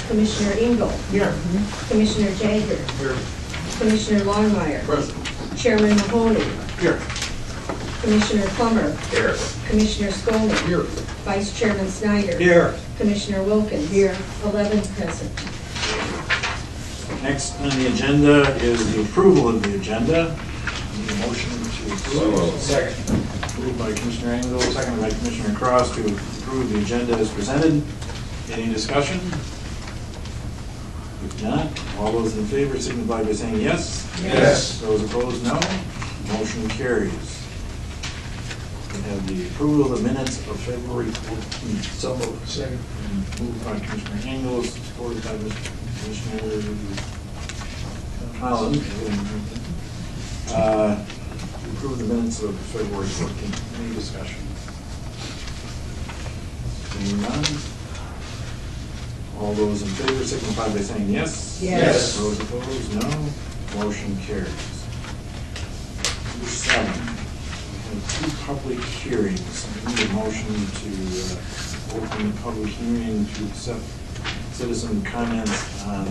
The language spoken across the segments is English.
Commissioner Engel. Here. Commissioner Jagger. Here. Commissioner Longmire. Present. Chairman Mahoney. Here. Commissioner Plummer. Here. Commissioner Skolnick. Here. Vice Chairman Snyder. Here. Commissioner Wilkins. Here. 11 present. Next on the agenda is the approval of the agenda. Need a motion to approve. Second. Moved by Commissioner Engel, seconded by Commissioner Cross to approve the agenda as presented. Any discussion? If not, all those in favor signify by saying yes. Yes. Those opposed, no. Motion carries. We have the approval of the minutes of February 14th. So moved. Second. Moved by Commissioner Engel, supported by Commissioner Collins. Approve the minutes of February 14th. Any discussion? Seeing none. All those in favor signify by saying yes. Yes. Those opposed, no. Motion carries. Number 7. We have 2 public hearings. I need a motion to open the public hearing to accept citizen comments on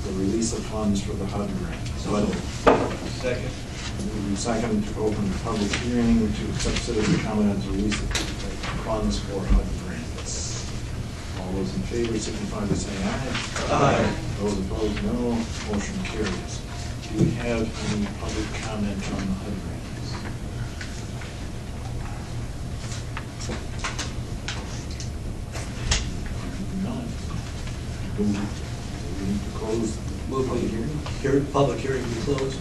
the release of funds for the HUD grant. Second. Second, to open the public hearing to accept citizen comment on the release of funds for HUD grants. All those in favor signify by saying aye. Aye. Those opposed, no. Motion carries. Do we have any public comment on the HUD grants? None. Do we need to close the public hearing? Public hearing be closed.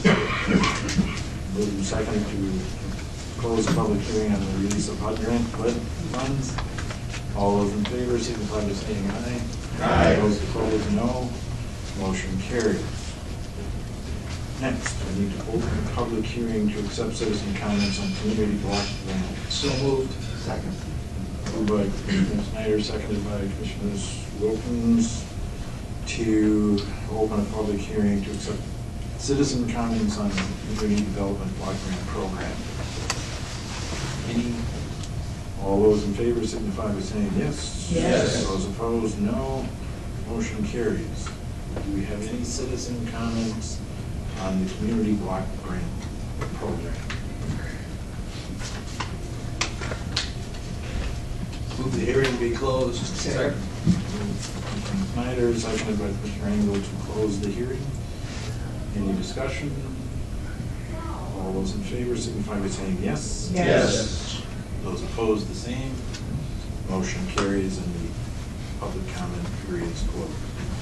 Moved and seconded to close the public hearing on the release of HUD grant funds. All those in favor signify by saying aye. Aye. Those opposed, no. Motion carries. Next, we need to open the public hearing to accept citizen comments on community block grant. So moved. Second. Moved by Commissioner Snyder, seconded by Commissioners Wilkins, to open a public hearing to accept citizen comments on the community development block grant program. Any? All those in favor signify by saying yes. Yes. Those opposed, no. Motion carries. Do we have any citizen comments on the community block grant program? Move the hearing be closed. Second. Commissioner Snyder, seconded by Commissioner Engel to close the hearing. Any discussion? All those in favor signify by saying yes. Yes. Those opposed, the same. Motion carries and the public comment period is closed.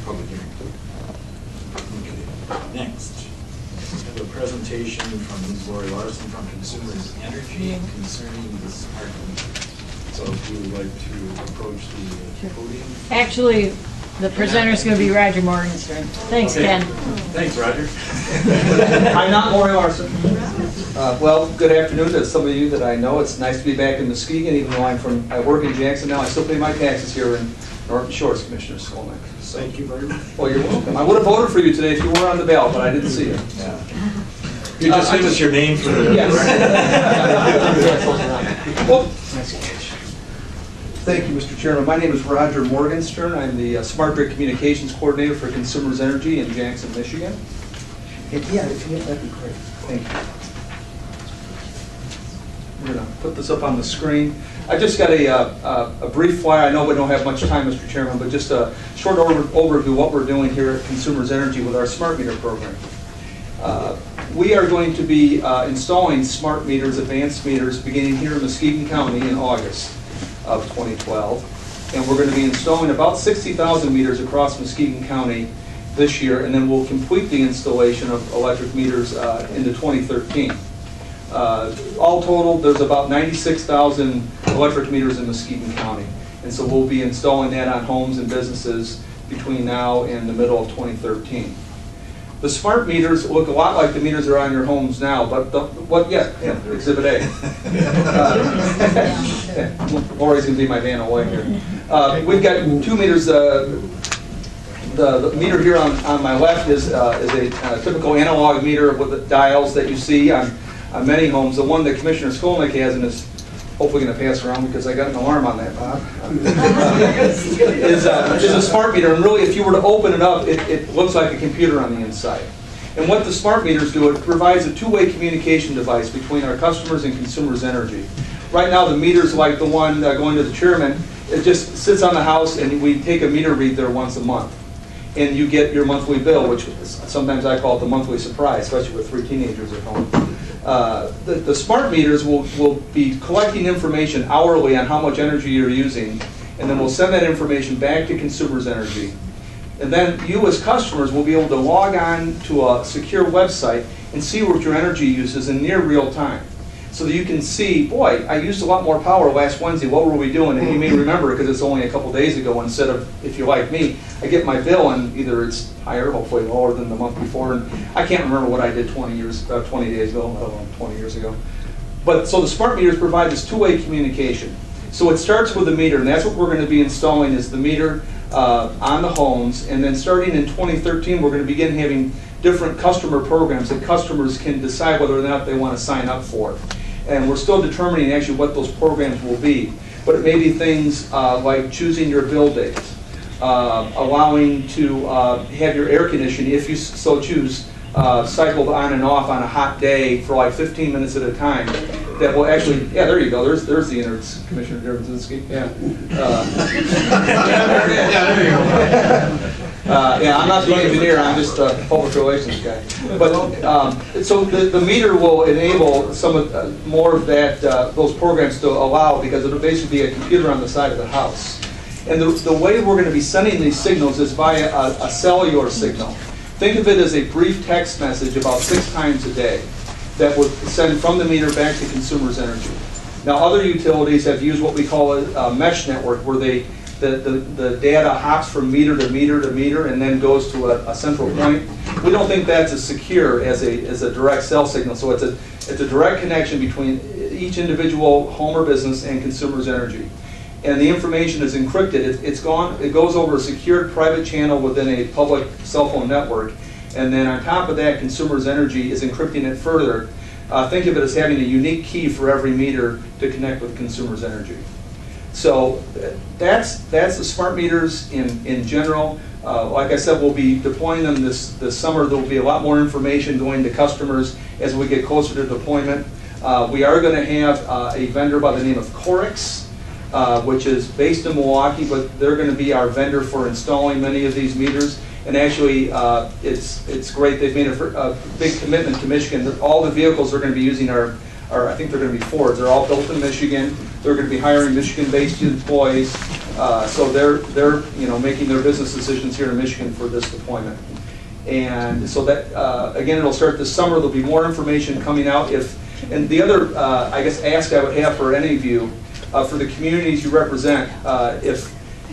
Public hearing. Okay, next. We have a presentation from Ms. Lori Larson from Consumers Energy concerning the smart meter. So if you would like to approach the podium. Actually, the presenter's going to be Roger Morgenstern. Thanks, Okay. Ken. Thanks, Roger. I'm not Lori Larson. Well, good afternoon to some of you that I know. It's nice to be back in Muskegon, even though I work in Jackson now. I still pay my taxes here in Norton Shores, Commissioner Skolnick. So, Thank you very much. well, you're welcome. I would have voted for you today if you were on the ballot, but I didn't see you. Yeah. You just give us your name for the Yes. Well, thank you, Mr. Chairman. My name is Roger Morgenstern. I'm the Smart Grid Communications Coordinator for Consumers Energy in Jackson, Michigan. Yeah, if you that'd be great. Thank you. We're going to put this up on the screen. I just got a brief flyer. I know we don't have much time, Mr. Chairman, but just a short overview of what we're doing here at Consumers Energy with our smart meter program. We are going to be installing smart meters, advanced meters, beginning here in Muskegon County in August of 2012. And we're going to be installing about 60,000 meters across Muskegon County this year, and then we'll complete the installation of electric meters into 2013. All total, there's about 96,000 electric meters in Muskegon County. And so we'll be installing that on homes and businesses between now and the middle of 2013. The smart meters look a lot like the meters that are on your homes now, but Exhibit A. Lori's going to be my Van away here. We've got 2 meters. The meter here on my left is a typical analog meter with the dials that you see on many homes. The one that Commissioner Skolnick has in his hopefully going to pass around because I got an alarm on that, Bob, is a smart meter. And really, if you were to open it up, it looks like a computer on the inside. And what the smart meters do, it provides a two-way communication device between our customers and consumers' energy. Right now, the meters, like the one going to the chairman, it just sits on the house, and we take a meter read there once a month. And you get your monthly bill, which sometimes I call it the monthly surprise, especially with 3 teenagers at home. The smart meters will be collecting information hourly on how much energy you're using, and then we'll send that information back to consumers' energy. And then you as customers will be able to log on to a secure website and see what your energy use is in near real time. So that you can see, boy, I used a lot more power last Wednesday, what were we doing? And you may remember because it's only a couple days ago, instead of, if you're like me, I get my bill and either it's higher, hopefully lower than the month before, and I can't remember what I did 20 days ago, 20 years ago. But so the smart meters provide this two-way communication. So it starts with the meter, and that's what we're going to be installing, is the meter on the homes. And then starting in 2013, we're going to begin having different customer programs that customers can decide whether or not they want to sign up for. And we're still determining actually what those programs will be. But it may be things like choosing your bill date, allowing to have your air conditioning, if you so choose, cycled on and off on a hot day for like 15 minutes at a time. That will actually, yeah, there you go. There's the innards, Commissioner Dervinski. Yeah. Yeah, there you go. Yeah, I'm not the engineer. I'm just a public relations guy. But so the meter will enable some of more of that those programs to allow, because it'll basically be a computer on the side of the house. And the way we're going to be sending these signals is via a cellular signal. Think of it as a brief text message about 6 times a day that would send from the meter back to consumers' energy. Now, other utilities have used what we call a mesh network, where the data hops from meter to meter to meter and then goes to a central point. We don't think that's as secure as a direct cell signal. So it's a direct connection between each individual home or business and consumers' energy. And the information is encrypted. It goes over a secured private channel within a public cell phone network. And then on top of that, consumers' energy is encrypting it further. Think of it as having a unique key for every meter to connect with consumers' energy. So that's the smart meters in general. Like I said, we'll be deploying them this summer. There will be a lot more information going to customers as we get closer to deployment. We are going to have a vendor by the name of Corix, which is based in Milwaukee, but they're going to be our vendor for installing many of these meters. And actually, it's great. They've made a big commitment to Michigan. All the vehicles they're going to be using are I think they're going to be Fords. They're all built in Michigan. They're going to be hiring Michigan-based employees. So they're making their business decisions here in Michigan for this deployment. And so that again, it'll start this summer. There'll be more information coming out. And the other I guess ask I would have for any of you, for the communities you represent,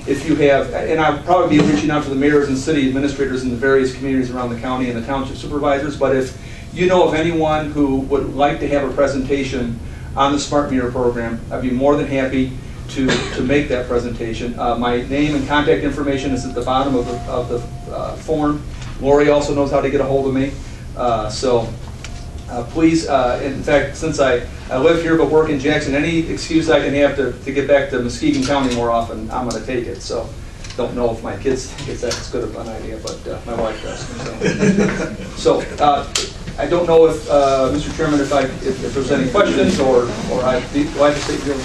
if you have, and I'll probably be reaching out to the mayors and city administrators in the various communities around the county and the township supervisors, but if you know of anyone who would like to have a presentation on the smart meter program, I'd be more than happy to make that presentation. My name and contact information is at the bottom of the form. Lori also knows how to get a hold of me. Please, in fact, since I live here but work in Jackson, any excuse I can have to get back to Muskegon County more often, I'm going to take it. So don't know if my kids think it's that good of an idea, but my wife does. So I don't know if, Mr. Chairman, if there's any questions or I'd be glad to take your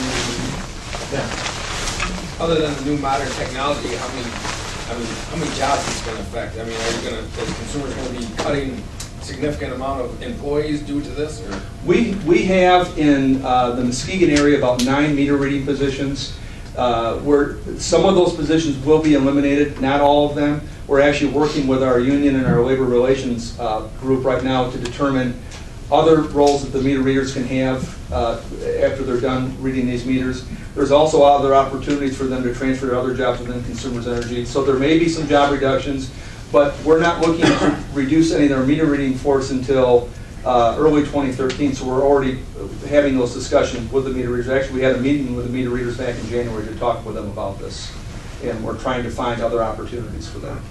Other than the new modern technology, how many jobs is it going to affect? I mean, is consumers going to be cutting significant amount of employees due to this? Or? We have in the Muskegon area about 9 meter reading positions. Where some of those positions will be eliminated, not all of them. We're actually working with our union and our labor relations group right now to determine other roles that the meter readers can have after they're done reading these meters. There's also other opportunities for them to transfer to other jobs within consumers' energy. So there may be some job reductions, but we're not looking to reduce any of our meter reading force until early 2013, so we're already having those discussions with the meter readers. Actually, we had a meeting with the meter readers back in January to talk with them about this, and we're trying to find other opportunities for them.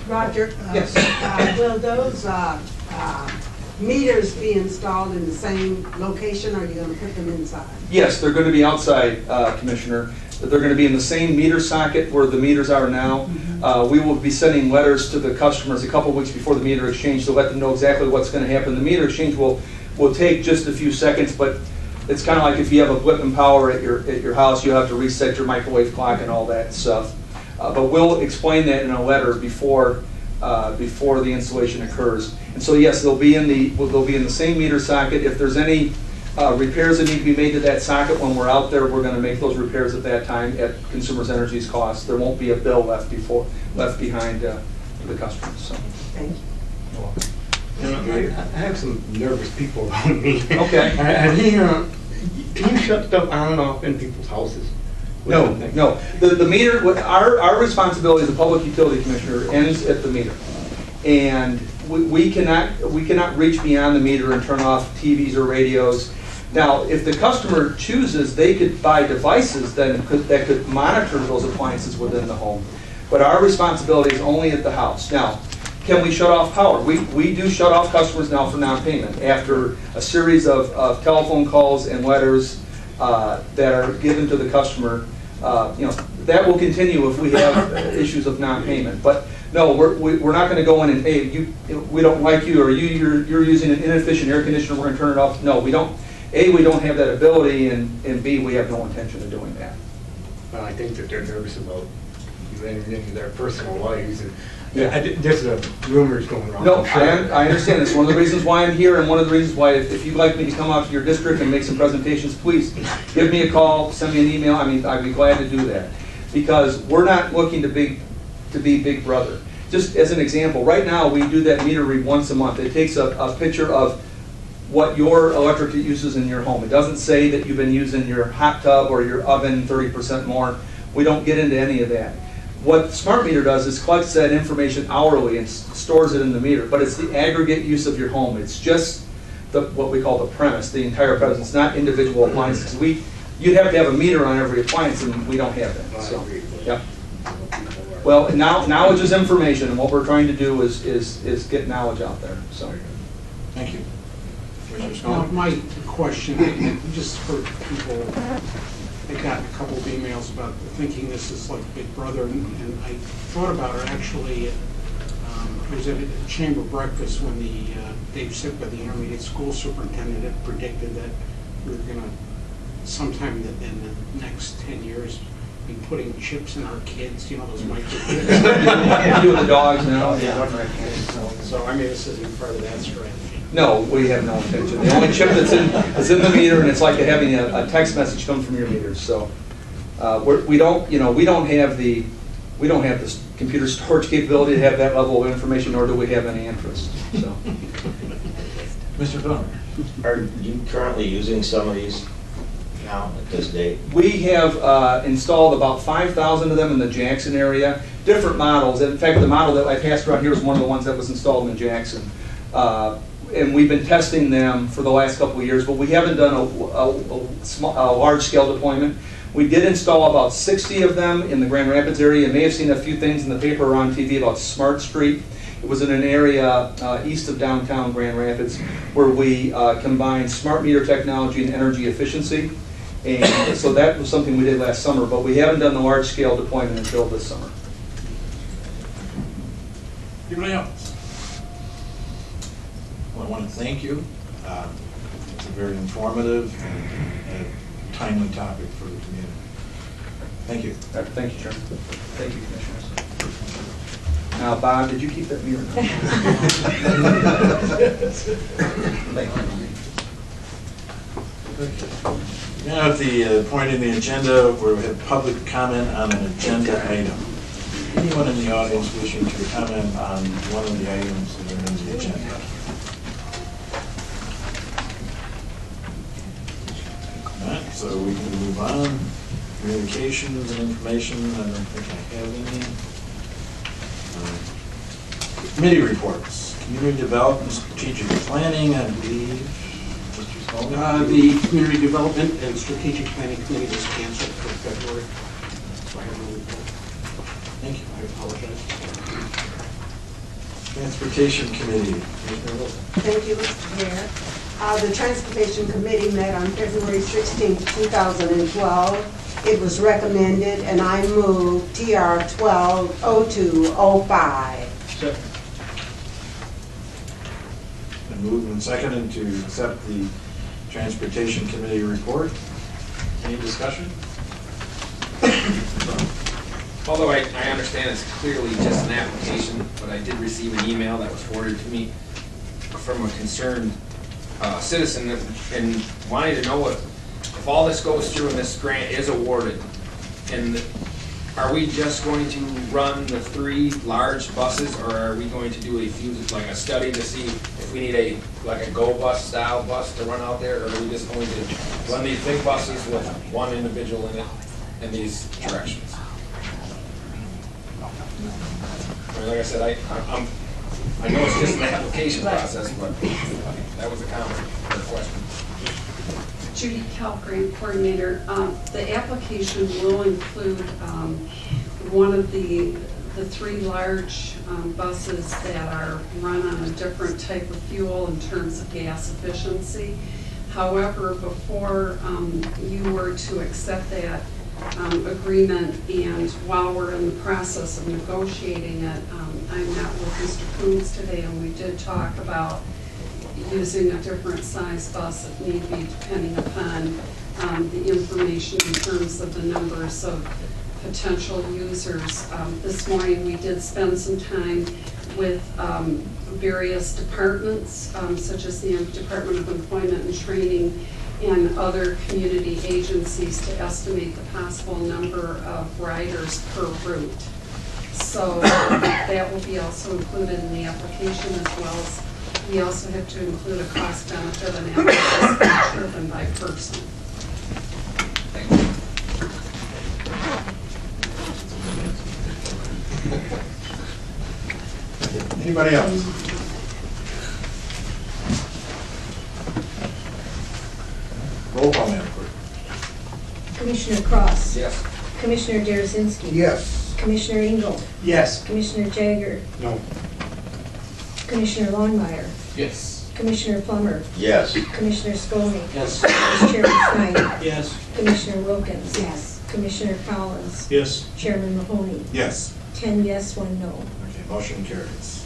Roger? Yes. Will those meters be installed in the same location, or are you gonna put them inside? Yes, they're going to be outside, Commissioner. They're going to be in the same meter socket where the meters are now. We will be sending letters to the customers a couple weeks before the meter exchange to let them know exactly what's going to happen. The meter exchange will take just a few seconds, but it's kind of like if you have a blip in power at your house, you have to reset your microwave clock and all that stuff. But we'll explain that in a letter before the installation occurs. And so yes, they'll be in the same meter socket. If there's any repairs that need to be made to that socket when we're out there, we're going to make those repairs at that time at Consumers Energy's cost. There won't be a bill left behind the customers. So. Thank you. I have some nervous people around me. Okay. Can you shut stuff on and off in people's houses? No. The meter, our responsibility as a public utility commissioner ends at the meter. And we cannot reach beyond the meter and turn off TVs or radios. Now, if the customer chooses, they could buy devices that could monitor those appliances within the home. But our responsibility is only at the house. Now, can we shut off power? We do shut off customers now for non-payment after a series of telephone calls and letters that are given to the customer. That will continue if we have issues of non-payment. But no, we're not going to go in and, hey, we don't like you, or you're using an inefficient air conditioner, we're going to turn it off. No, we don't. A, we don't have that ability, and B, we have no intention of doing that. Well, I think that they're nervous about you entering into their personal lives. And Yeah. there's rumors going around. No, I understand. It's one of the reasons why I'm here, and one of the reasons why, if you'd like me to come out to your district and make some presentations, please give me a call, send me an email. I mean, I'd be glad to do that, because we're not looking to be Big Brother. Just as an example, right now we do that meter read once a month. It takes a picture of what your electric uses in your home. It doesn't say that you've been using your hot tub or your oven 30% more. We don't get into any of that. What the smart meter does is collects that information hourly and stores it in the meter, but it's the aggregate use of your home. It's just what we call the premise, the entire premise. It's not individual appliances. You'd have to have a meter on every appliance, and we don't have that. So, yeah. Well, now it's just information, and what we're trying to do is get knowledge out there. So, Thank you. Now, my question, I just heard people, I got a couple of emails about thinking this is like Big Brother, and I thought about it actually. I was at a chamber breakfast when Dave Sitka, the intermediate school superintendent, had predicted that we were going to, sometime in the next 10 years, be putting chips in our kids, those microchips. you do with the dogs now. Yeah. So, I mean, this isn't part of that strategy. No, we have no intention. The only chip that's in the meter, and it's like having a text message come from your meter. So we don't have the computer storage capability to have that level of information, nor do we have any interest. So, Mr. Thorne. Are you currently using some of these now at this date? we have installed about 5,000 of them in the Jackson area, different models. In fact, the model that I passed around here is one of the ones that was installed in Jackson. And we've been testing them for the last couple of years, but we haven't done a large-scale deployment. We did install about 60 of them in the Grand Rapids area. You may have seen a few things in the paper or on TV about Smart Street. It was in an area east of downtown Grand Rapids where we combined smart meter technology and energy efficiency. And so that was something we did last summer, but we haven't done the large-scale deployment until this summer. Anybody else? Well, I want to thank you. It's a very informative and timely topic for the community. Thank you. Thank you, Chairman. Thank you, Commissioners. Now, Bob, did you keep that meter? Now at the point in the agenda where we have public comment on an agenda item. Anyone in the audience wishing to comment on one of the items that are in the agenda? All right, so we can move on. Communications and information, I don't think I have any. Committee reports. Community development, strategic planning, I believe. Mr. Smallman? The Community Development and Strategic Planning Committee was canceled for February, so I have no report. Thank you. I apologize. Transportation Committee, Commissioner Wilson. Thank you, Mr. Mayor. The Transportation Committee met on February 16, 2012. It was recommended, and I move TR 120205. Second. Been moved and seconded to accept the Transportation Committee report. Any discussion? Although I understand it's clearly just an application, but I did receive an email that was forwarded to me from a concerned citizen and wanting to know if all this goes through and this grant is awarded, and are we just going to run the 3 large buses, or are we going to do a few, like a study to see if we need a go bus style bus to run out there, or are we just going to run these big buses with one individual in it in these directions? I mean, like I said, I know it's just an application process, but that was a comment or a question. Judy Kell, grant coordinator. The application will include one of the 3 large buses that are run on a different type of fuel in terms of gas efficiency. However, before you were to accept that agreement, and while we're in the process of negotiating it, I met with Mr. Coons today, and we did talk about using a different size bus if need be, depending upon the information in terms of the numbers of potential users. This morning we did spend some time with various departments, such as the Department of Employment and Training and other community agencies, to estimate the possible number of riders per route. So that will be also included in the application, as well as we also have to include a cost benefit analysis driven by person. Thank you. Anybody else? Roll call, Madam Clerk. Commissioner Cross. Yes. Commissioner Derazinski. Yes. Commissioner Engel. Yes. Commissioner Jagger. No. Commissioner Longmire. Yes. Commissioner Plummer. Yes. Commissioner Skolnick. Yes. Vice Chairman Snyder. Yes. Commissioner Wilkins. Yes. Commissioner Collins. Yes. Chairman Mahoney. Yes. 10 yes, 1 no. Okay, motion carries.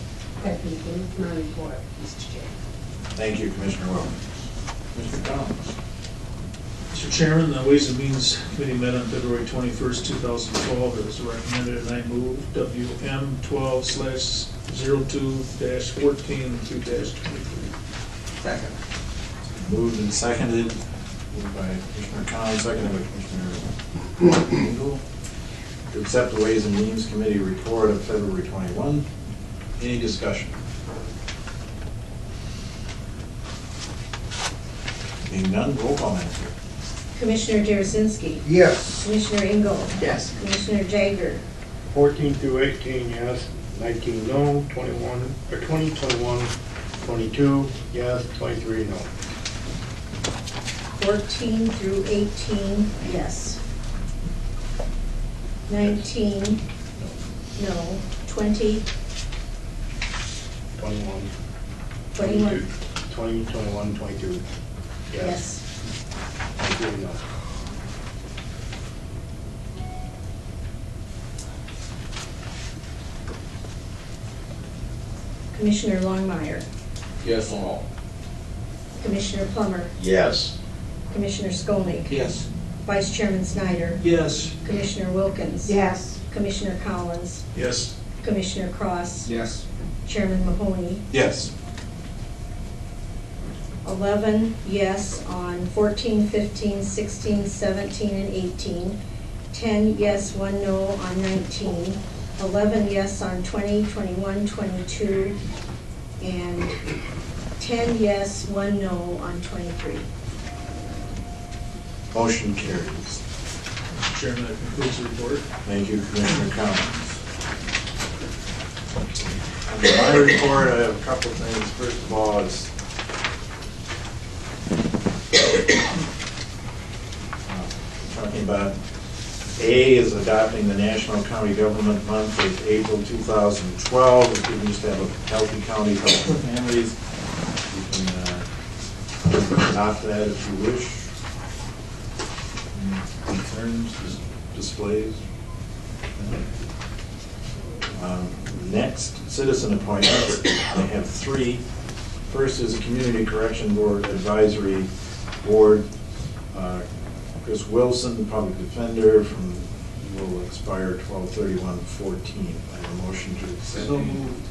That concludes my report, Mr. Chair. Thank you, Commissioner Wilkins. Mr. Collins. Mr. Chairman, the Ways and Means Committee met on February 21st, 2012. It was recommended, and I move WM 12/02-14-2-23. Second. Moved and seconded, moved by Commissioner Collins, seconded by Commissioner Engel, to accept the Ways and Means Committee report of February 21. Any discussion? Being none, roll call, Madam Clerk. Commissioner Derazinski. Yes. Commissioner Engel. Yes. Commissioner Jagger. 14 through 18, yes. 19, no. 21, or 20, 21, 22, yes. 23, no. 14 through 18, yes. 19, no. 20, 21. 21, 20, 21, 22, yes. 23, no. Commissioner Longmire. Yes on all. Commissioner Plummer. Yes. Commissioner Skolnick. Yes. Vice Chairman Snyder. Yes. Commissioner Wilkins. Yes. Commissioner Collins. Yes. Commissioner Cross. Yes. Chairman Mahoney. Yes. 11 yes on 14, 15, 16, 17, and 18. 10 yes, 1 no on 19. 11 yes on 20, 21, 22. And 10 yes, 1 no on 23. Motion carries. Mr. Chairman, that concludes the report. Thank you, Commissioner Collins. On my report, I have a couple of things. First of all, is talking about A is adopting the National County Government Month of April 2012. If we can just have a healthy county, healthy families, you can adopt that if you wish. Concerns, displays. Next, citizen appointments. I have 3. First is a Community Correction Board Advisory Board. Chris Wilson, Public Defender, will expire 12/31/14. I have a motion to accept. So moved.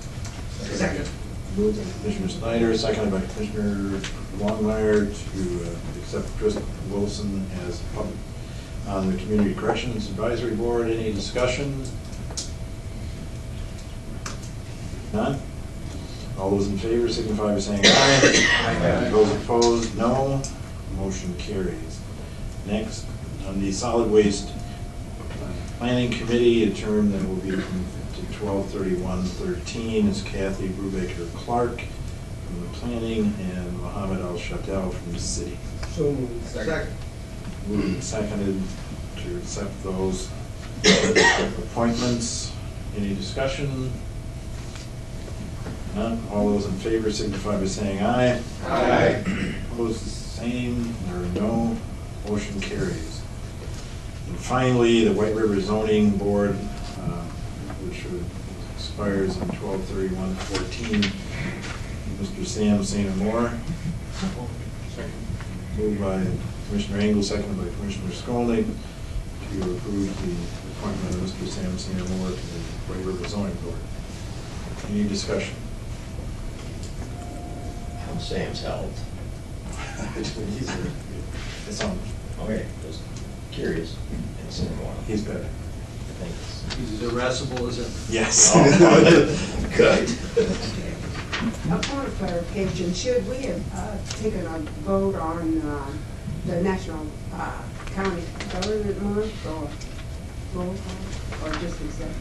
Second. Moved by Commissioner Snyder, seconded by Commissioner Longmire to accept Chris Wilson as public on the Community Corrections Advisory Board. Any discussion? None? All those in favor signify by saying aye. Aye. Those opposed, no. Motion carries. Next, on the Solid Waste Planning Committee, a term that will be to 12/31/13 is Kathy Brubaker Clark from the Planning and Mohammed Al-Shaddal from the City. So moved. Second. Moved and seconded to accept those appointments. Any discussion? None? All those in favor signify by saying aye. Aye. Opposed, the same. There are no. Motion carries. And finally, the White River Zoning Board, which expires on 12/31/14. Mr. Sam St. Amor. Moved by Commissioner Engel, seconded by Commissioner Skolnick to approve the appointment of Mr. Sam St. Amor to the White River Zoning Board. Any discussion? How Sam's health? It's on. Okay, just curious. It's in one. He's better. Thanks. He's as irascible as ever. Yes. Oh, good. A point of clarification, should we have taken a vote on the National County Government Month or roll call, or just accept it?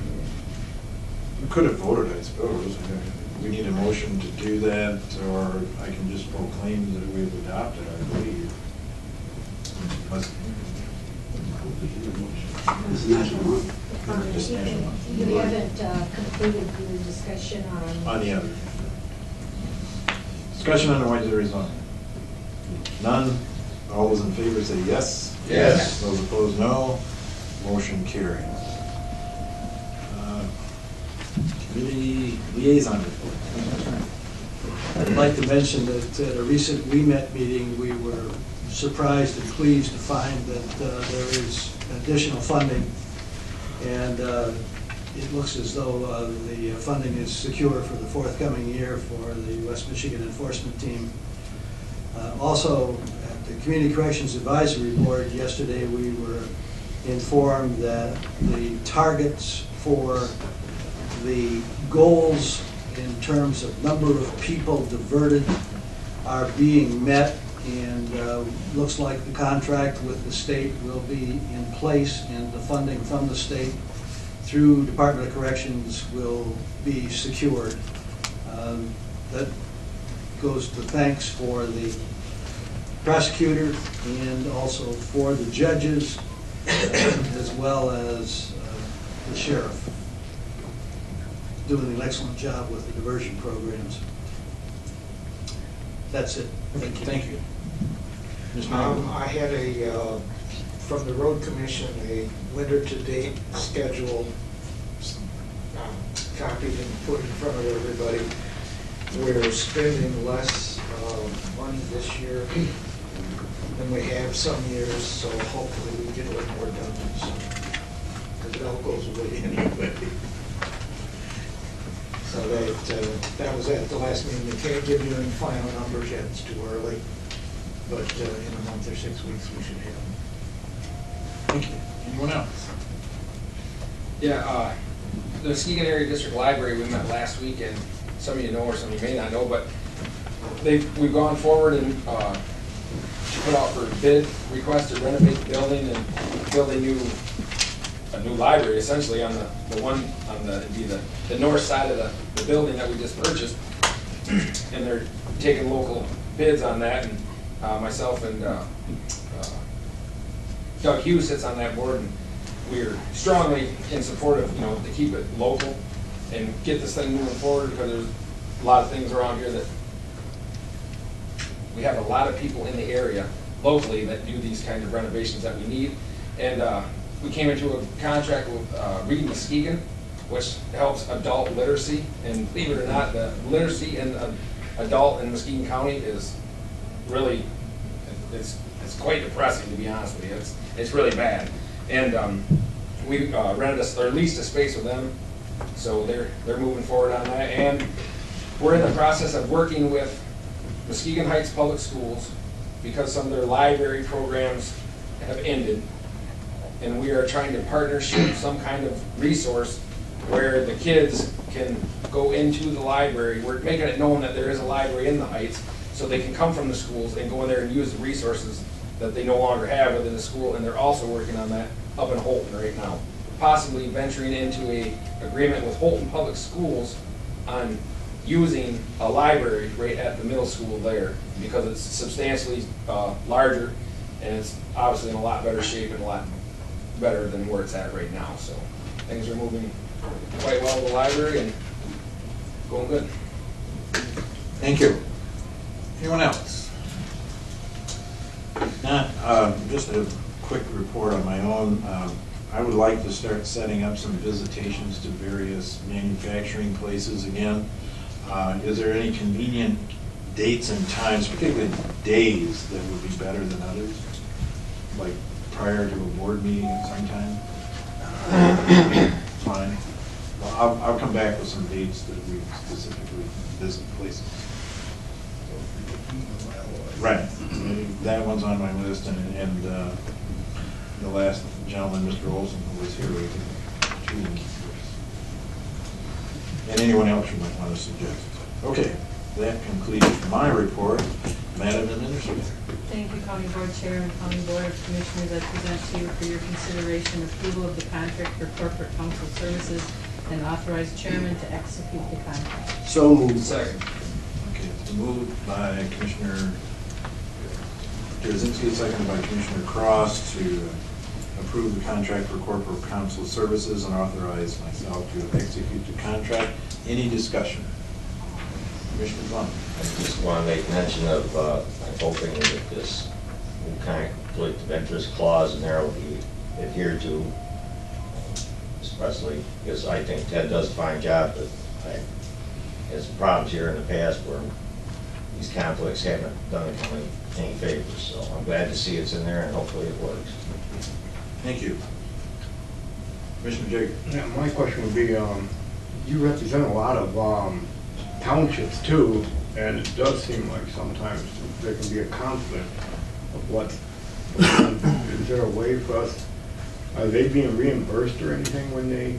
We could have voted, I suppose. We need a motion to do that, or I can just proclaim that we've adopted, I believe. You haven't completed your discussion On the other. Discussion on the White River Zoning. None? All those in favor say yes. Yes. Those opposed, no. Motion carries. Committee liaison report. I'd like to mention that at a recent WeMet meeting, we were surprised and pleased to find that there is additional funding, and it looks as though the funding is secure for the forthcoming year for the West Michigan Enforcement Team. Also, at the Community Corrections Advisory Board yesterday, we were informed that the targets for the goals in terms of number of people diverted are being met, and looks like the contract with the state will be in place, and the funding from the state through Department of Corrections will be secured. That goes to thanks for the prosecutor and also for the judges, as well as the sheriff, doing an excellent job with the diversion programs. That's it. Thank you. Thank you. I had from the road commission, a winter to date schedule copied and put in front of everybody. We're spending less money this year than we have some years, so hopefully we get a little more done this summer, because it all goes away anyway. So that was at the last meeting. We can't give you any final numbers yet, it's too early, but in a month or 6 weeks we should have them. Thank you. Anyone else? Yeah, the Muskegon Area District Library, we met last week, and some of you know or some of you may not know, but we've gone forward and put out for bid request to renovate the building and build a new library, essentially, on the one on the north side of the building that we just purchased. And they're taking local bids on that, and myself and Doug Hughes sits on that board, and we're strongly in support of, to keep it local and get this thing moving forward, because there's a lot of things around here that we have a lot of people in the area locally that do these kinds of renovations that we need. And we came into a contract with Muskegon, which helps adult literacy. And believe it or not, the literacy in adult in Muskegon County is really, it's quite depressing, to be honest with you. It's really bad. And we rented or leased a space with them, so they're moving forward on that. And we're in the process of working with Muskegon Heights Public Schools, because some of their library programs have ended, and we are trying to partnership some kind of resource where the kids can go into the library. We're making it known that there is a library in the Heights, so they can come from the schools and go in there and use the resources that they no longer have within the school. And they're also working on that up in Holton right now, possibly venturing into a agreement with Holton Public Schools on using a library right at the middle school there, because it's substantially larger, and it's obviously in a lot better shape and a lot better than where it's at right now. So things are moving quite well with the library and going good. Thank you. Anyone else? Not, just a quick report on my own. I would like to start setting up some visitations to various manufacturing places again. Is there any convenient dates and times, particularly days, that would be better than others? Like prior to a board meeting at some time? Fine. Well, I'll come back with some dates that we specifically visit places. Right. That one's on my list, and the last gentleman, Mr. Olson, who was here, we can choose. And anyone else you might want to suggest. Okay, that completes my report. Madam Administrator. Thank you, County Board Chair and County Board of Commissioners. I present to you for your consideration approval of the contract for corporate counsel services and authorize chairman to execute the contract. So moved. Second. Okay, it's moved by Commissioner Jazinski, seconded by Commissioner Cross to approve the contract for corporate counsel services and authorize myself to execute the contract. Any discussion? Commissioner Vaughn. I just want to make mention of, I'm hoping that this conflict of interest clause in there will be adhered to, especially because I think Ted does a fine job, but has problems here in the past where these conflicts haven't done the county any favors. So I'm glad to see it's in there, and hopefully it works. Thank you. Commissioner Jacob. Yeah, my question would be, you represent a lot of townships too, and it does seem like sometimes there can be a conflict of what, is there a way for us, are they being reimbursed or anything when they,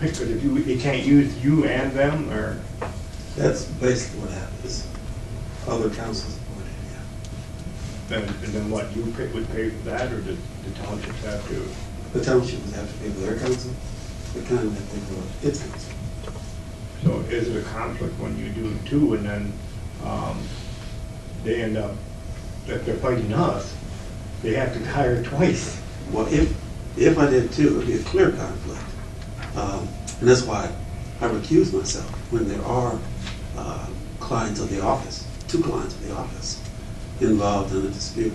because if you can't use you and them, or? That's basically what happens. Other councils would, yeah. And then what, you would pay for that, or did the townships have to? The township would have to pay for their council, the county would have to pay for its council. So is it a conflict when you do two and then they end up, if they're fighting us, they have to hire twice? Well, if I did too, it would be a clear conflict. And that's why I recuse myself when there are clients of the office, two clients of the office, involved in a dispute.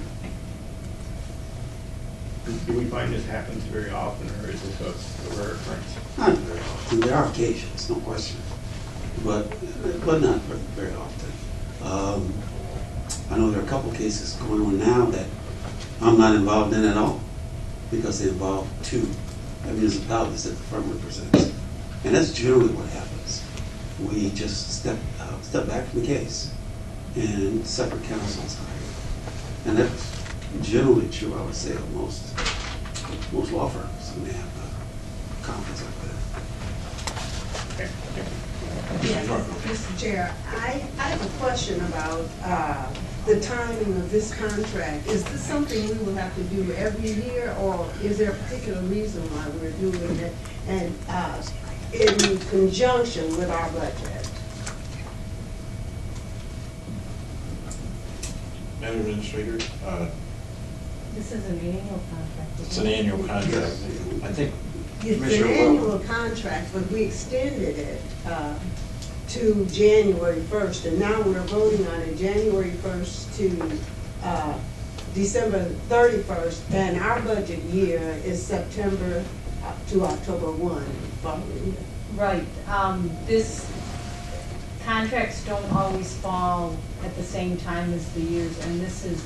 Do we find this happens very often, or is this a rare occurrence? Not very often. There are occasions, no question, but not very often. I know there are a couple cases going on now that I'm not involved in at all because they involve two municipalities that the firm represents, and that's generally what happens. We just step back from the case, and separate counsels hired, and that's generally true, I would say, of most law firms when they have conflicts like that. Okay, thank you. Yes, Mr. Chair, I have a question about the timing of this contract. Is this something we will have to do every year, or is there a particular reason why we're doing it, and in conjunction with our budget? Madam Administrator, This is an annual contract. It's an annual contract. I think It's Commissioner an Wilkins. annual contract, but we extended it to January 1st, and now we're voting on it January 1st to December 31st, and our budget year is September to October 1 following year. Right, this, contracts don't always fall at the same time as the years, and this is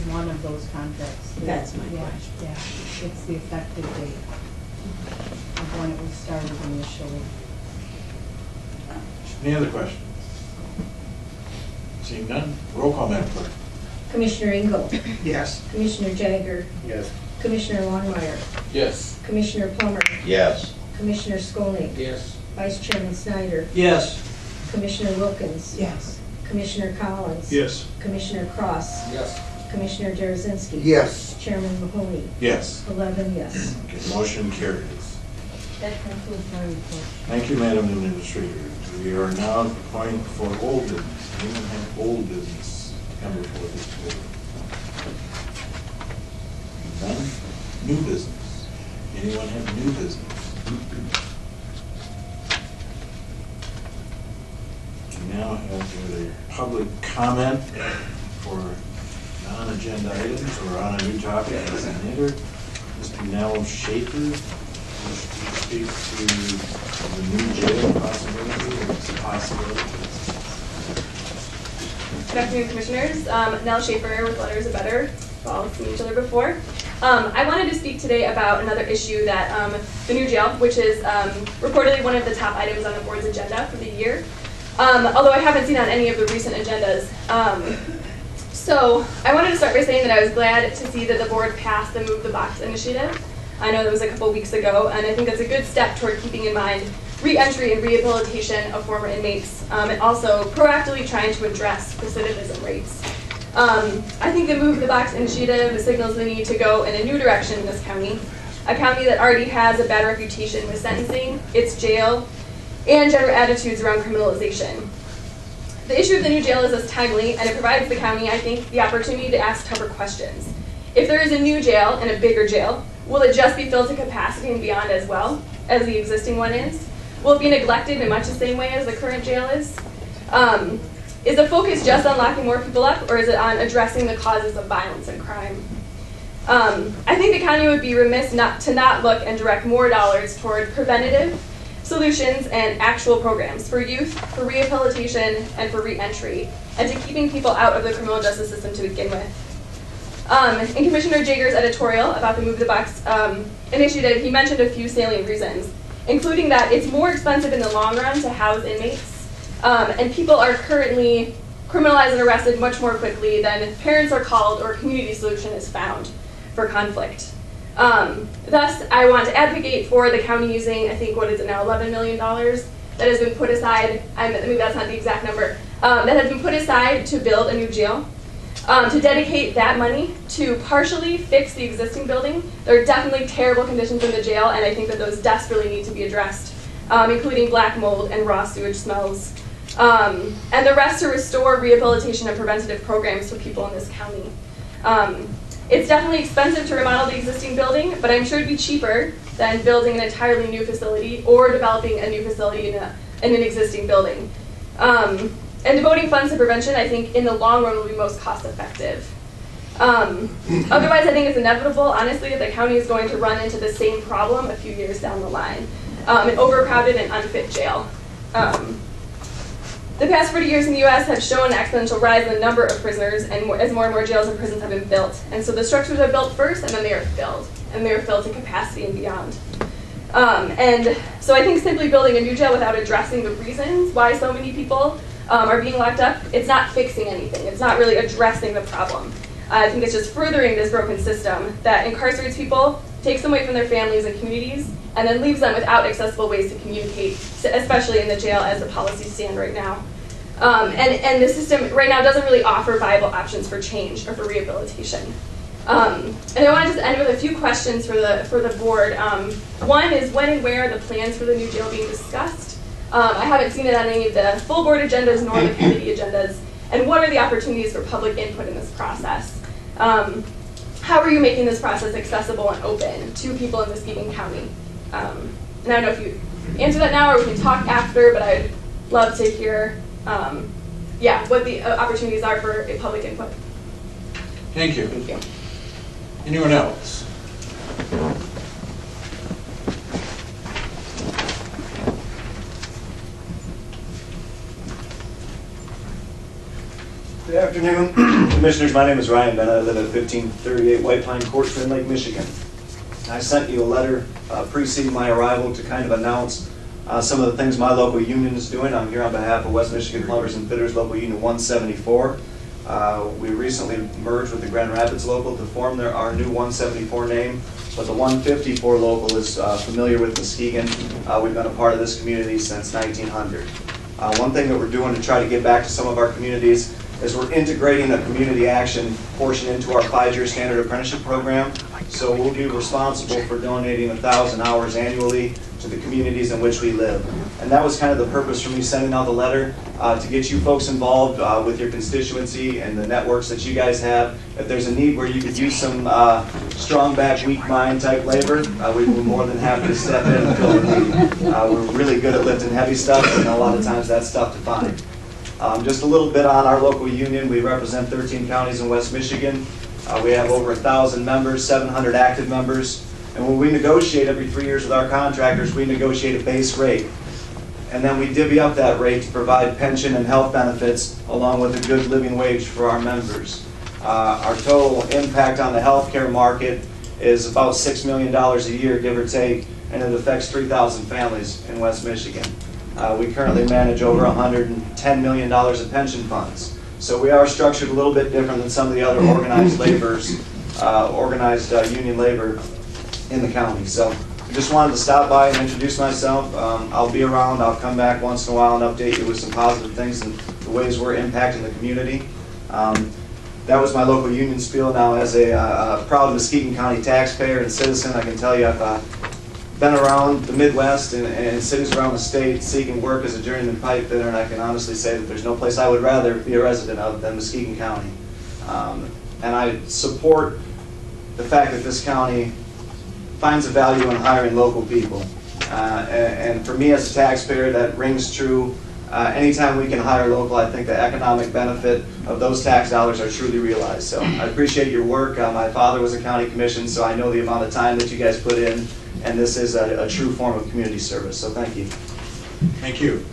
one of those contracts. That's my Yeah, question. Yeah, it's the effective date of when it was started initially. Any other questions? Seeing none, roll call, Madam Clerk. Commissioner Engel, Yes. Commissioner Jagger, Yes. Commissioner Longmire, Yes. Commissioner Plummer, Yes. Commissioner Skolnick, Yes. Vice Chairman Snyder, Yes. Commissioner Wilkins, Yes. Commissioner Collins, Yes. Commissioner Cross, Yes. Commissioner Jarosinski. Yes. Chairman Mahoney, Yes. 11 yes. Okay, motion carries. That concludes my report. Thank you, Madam Administrator. We are now at the point for old business. Anyone have old business to come before this board? None? New business? Anyone have new business? We now have a public comment for non-agenda items or on a new topic as an editor. Mr. Nell Schaefer, wish to speak to the new jail possibility or its possibility. Good afternoon, Commissioners. Nell Schaefer with Letters of Better. We've all seen each other before. I wanted to speak today about another issue that the new jail, which is reportedly one of the top items on the board's agenda for the year, although I haven't seen on any of the recent agendas. So I wanted to start by saying that I was glad to see that the board passed the Move the Box initiative. I know that was a couple weeks ago, and I think that's a good step toward keeping in mind re-entry and rehabilitation of former inmates, and also proactively trying to address recidivism rates. I think the Move the Box initiative signals the need to go in a new direction in this county, a county that already has a bad reputation with sentencing, its jail, and general attitudes around criminalization. The issue of the new jail is as timely, and it provides the county, I think, the opportunity to ask tougher questions. If there is a new jail and a bigger jail, will it just be filled to capacity and beyond as well as the existing one is? Will it be neglected in much the same way as the current jail is? Is the focus just on locking more people up, or is it on addressing the causes of violence and crime? I think the county would be remiss to not look and direct more dollars toward preventative solutions and actual programs for youth, for rehabilitation, and for re-entry, and to keeping people out of the criminal justice system to begin with. In Commissioner Jager's editorial about the Move the Box initiative, he mentioned a few salient reasons, including that it's more expensive in the long run to house inmates, and people are currently criminalized and arrested much more quickly than parents are called or a community solution is found for conflict. Thus, I want to advocate for the county using, I think, what is it now, $11 million that has been put aside, maybe that's not the exact number, that has been put aside to build a new jail, to dedicate that money to partially fix the existing building. There are definitely terrible conditions in the jail, and I think that those desperately need to be addressed, including black mold and raw sewage smells. And the rest to restore rehabilitation and preventative programs for people in this county. It's definitely expensive to remodel the existing building, but I'm sure it'd be cheaper than building an entirely new facility or developing a new facility in an existing building. And devoting funds to prevention, I think, in the long run will be most cost effective. Otherwise, I think it's inevitable, honestly, that the county is going to run into the same problem a few years down the line, an overcrowded and unfit jail. The past 40 years in the U.S. have shown an exponential rise in the number of prisoners and as more and more jails and prisons have been built. And so the structures are built first, and then they are filled. And they are filled to capacity and beyond. And so I think simply building a new jail without addressing the reasons why so many people are being locked up, it's not fixing anything. It's not really addressing the problem. I think it's just furthering this broken system that incarcerates people, takes them away from their families and communities, and then leaves them without accessible ways to communicate, especially in the jail as the policies stand right now. And the system right now doesn't really offer viable options for change or for rehabilitation. And I want to just end with a few questions for the board. One is, when and where are the plans for the new jail being discussed? I haven't seen it on any of the full board agendas nor the committee agendas. And what are the opportunities for public input in this process? how are you making this process accessible and open to people in Muskegon County? And I don't know if you answer that now or we can talk after, but I'd love to hear what the opportunities are for a public input. Thank you. Thank you. Anyone else? Good afternoon, Commissioners. My name is Ryan Bennett. I live at 1538 White Pine Court, Twin Lake, Michigan. I sent you a letter preceding my arrival to kind of announce some of the things my local union is doing. I'm here on behalf of West Michigan Plumbers and Fitters Local Union 174. We recently merged with the Grand Rapids local to form our new 174 name, but the 154 local is familiar with Muskegon. We've been a part of this community since 1900. One thing that we're doing to try to give back to some of our communities is we're integrating a community action portion into our 5-year standard apprenticeship program. So we'll be responsible for donating 1,000 hours annually to the communities in which we live. And that was kind of the purpose for me sending out the letter, to get you folks involved with your constituency and the networks that you guys have. If there's a need where you could use some strong back, weak mind type labor, we'd be more than happy to step in and fill the need. We're really good at lifting heavy stuff, and a lot of times that's tough to find. Just a little bit on our local union. We represent 13 counties in West Michigan. We have over 1,000 members, 700 active members. And when we negotiate every 3 years with our contractors, we negotiate a base rate. And then we divvy up that rate to provide pension and health benefits along with a good living wage for our members. Our total impact on the healthcare market is about $6 million a year, give or take, and it affects 3,000 families in West Michigan. We currently manage over $110 million of pension funds. So we are structured a little bit different than some of the other organized union labor in the county. So I just wanted to stop by and introduce myself. I'll be around. I'll come back once in a while and update you with some positive things and the ways we're impacting the community. That was my local union spiel. Now, as a proud Muskegon County taxpayer and citizen, I can tell you I've been around the Midwest and cities around the state seeking work as a journeyman pipe fitter, and I can honestly say that there's no place I would rather be a resident of than Muskegon County. And I support the fact that this county finds a value in hiring local people. And for me as a taxpayer, that rings true. Anytime we can hire local, I think the economic benefit of those tax dollars are truly realized. So I appreciate your work. My father was a county commission, so I know the amount of time that you guys put in, and this is a true form of community service. So thank you. Thank you.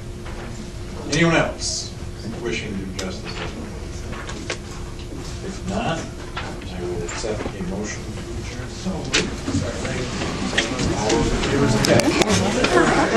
Anyone else wishing to address this? If not, I will accept a motion to adjourn. All those in favor say aye.